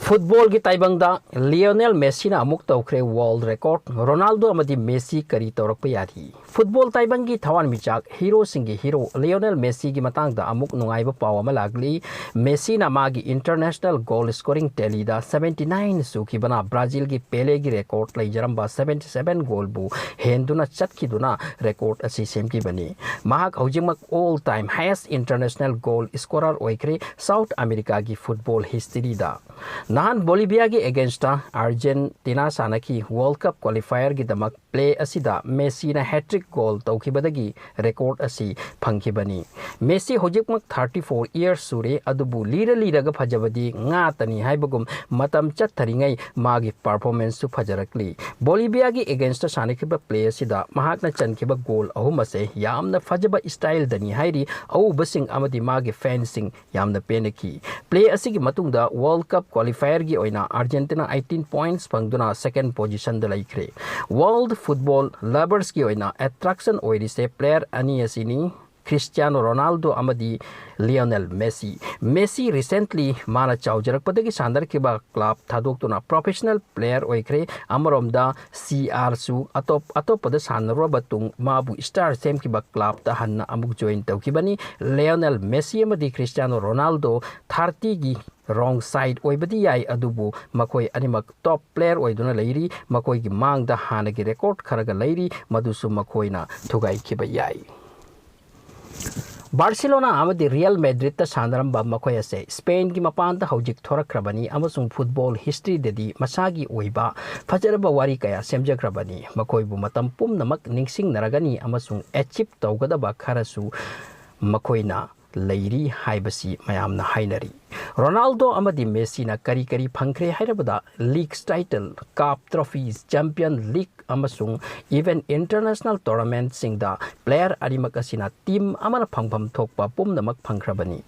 football की ताइबंगदा Lionel Messi ना अमुक तौखरे वर्ल्ड रिकॉर्ड रोनाल्डो अमदी मेसी करी तौरक यारी फुटबॉल ताइबंग की थवान मिचाक हीरो सिंगी हीरो लियोनेल मेसी की मतंगदा अमुक नुंगाइब पाव अमा लागली मेसी ना मागी इंटरनेशनल गोल स्कोरिंग टेलीदा 79 सुखी बना ब्राजील की पेले की रिकॉर्ड लेजरंबा 77 गोल बु हेंदुना चटकीदुना रिकॉर्ड असी सेमकी बनी महाक हौजिमक all time highest international goal scorer ओइक्रे साउथ अमेरिका की फुटबॉल हिस्ट्री दा नहान बोलिविया की अगेंस्ट अर्जेंटीना सानकी वर्ल्ड कप क्वालिफायर की दमक प्ले असिदा मेसी ना हैट्रिक गोल तौखिबदगी रिकॉर्ड असी फंखिबनी मेसी होजिकमक 34 इयर्स सुरे अदुबु लीरग फजबदी ngaतनी हाइबगुम मतम चत्थरिंगै मागी परफॉर्मेंस सु फजरकली बोलिविया की अगेंस्ट सानकिबा प्ले असिदा महाकना चनकिबा गोल अहुम असे यामना फजबा स्टाइल दनी हाइरी अउबसिंग अमदी मागी फैंसिंग यामना पेनकी प्ले असिगी मतुंगदा वर्ल्ड कप क्वालिफायर की ओइना अर्जेंटीना 18 पॉइंट्स फंगदुना सेकंड पोजीशन द लाइक्रे वर्ल्ड फुटबॉल लवर्स की ओइना अट्रैक्शन ओइरिसे प्लेयर अनि असिनी क्रिस्टियानो रोनाल्डो अमदी लियोनेल मेसी रिसेंटली माना चाउजरकपदगी सांदरकिबा क्लब थादोक्तुना प्रोफेशनल प्लेयर ओइक्रे अमरोमदा सीआर सु अतोपद सानरब तुंग माबु स्टार सेमकिबा क्लब ता हन्ना अमुक जॉइन तौकिबनी लियोनेल मेसी अमदी क्रिस्टियानो रोनाल्डो 30 की रॉन्ग साइड ओइबदी याई अदुबु मकोई अनिमक टॉप प्लेयर ओइदुना लैरी मकोई की मांग दा हानगी रिकॉर्ड खरगा लैरी मदुसु मकोइना थुगाइखिबा याई बार्सिलोना आमदी रियल मैड्रिड ता सानरंबा मकोय असे स्पेन की मपान ता हौजिक थोरक्रबनी अमसुंग फुटबॉल हिस्ट्री देदी मसागी ओइबा फजरबा वारी कया सेमजक्रबनी मकोयबु मतम पुमनमक निंगसिंग नरगनी अमसुंग अचीव तौगदबा खरसु मकोइना लैरी हाइबसी मयामना हाइनरी रोनाल्डो अमदी मेसी ना करी करी फंखरे हाइरबदा league title cup trophies champion league अमसुंग इवन इंटरनेशनल टूर्नामेंट सिंगदा प्लेयर अनिमक असिना टीम अमन फंगफम थोकपा पुमनमक फंखरबनी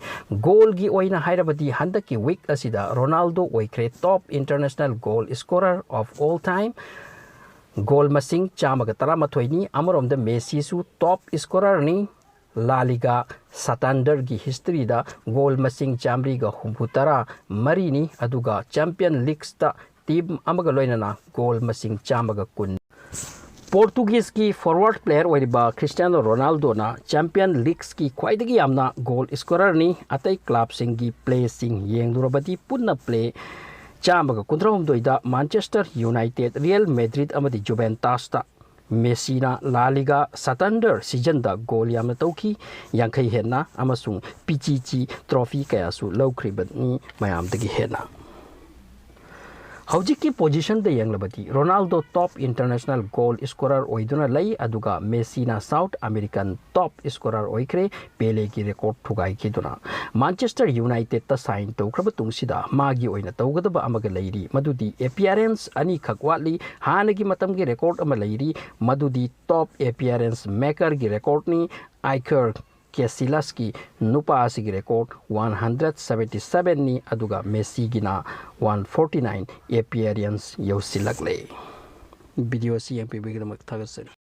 गोल की ओइना हाइरबदी हंदकी वीक असिदा रोनाल्डो ओइक्रे top international goal scorer of all time goal मसिंग चामग तरामथोइनी अमरोम द मेसी सु टॉप स्कोरर नि ला लीगा सतांडर की हिस्ट्री दा गोल मसिंग चामरी गा हुंफुतरा मरीनी अदुगा चैंपियन लीग्स ता टीम अमग लोइनना गोल मसिंग चामग कुन पोर्तुगीज की फॉरवर्ड प्लेयर ओइबा क्रिस्टियानो रोनाल्डो ना चैंपियन लीग्स की ख्वाइदगी यामना गोल स्कोरर नि अतै क्लब सिंग की प्ले सिंग येंगदुरबदी पुन्ना प्ले चामग कुंद्रहुमदोइदा मैनचेस्टर यूनाइटेड रियल मैड्रिड अमदी जुवेंटस ता मेसीना ला लीगा सतांडर सीजन दा गोल यामना तौखी यांखै हेना अमसुंग पीचीची ट्रॉफी कयासु लौख्रिबनी मयामदगी हेना हौजिक की पोजीशन द यंगलबदी Ronaldo top international goal scorer ओइदुना लई अदुगा मेसीना साउथ अमेरिकन टॉप स्कोरर ओइक्रे पेले की रिकॉर्ड थुगाई किदुना मैनचेस्टर यूनाइटेड ता साइन तौख्रब तुंगसिदा मागी ओइना तौगदबा अमग लैरी मदुदी एपियरेंस अनि खकवाली हानगी मतम की रिकॉर्ड अम लैरी मदुदी टॉप एपियरेंस मेकर की रिकॉर्ड नि आइकर केसिलस की नुपा की रिकॉर्ड 177 नी अदुगा मेसी गिना 149 एपियरेंस यौसिलकले वीडियो सी एमपी बिगरमक थागसरी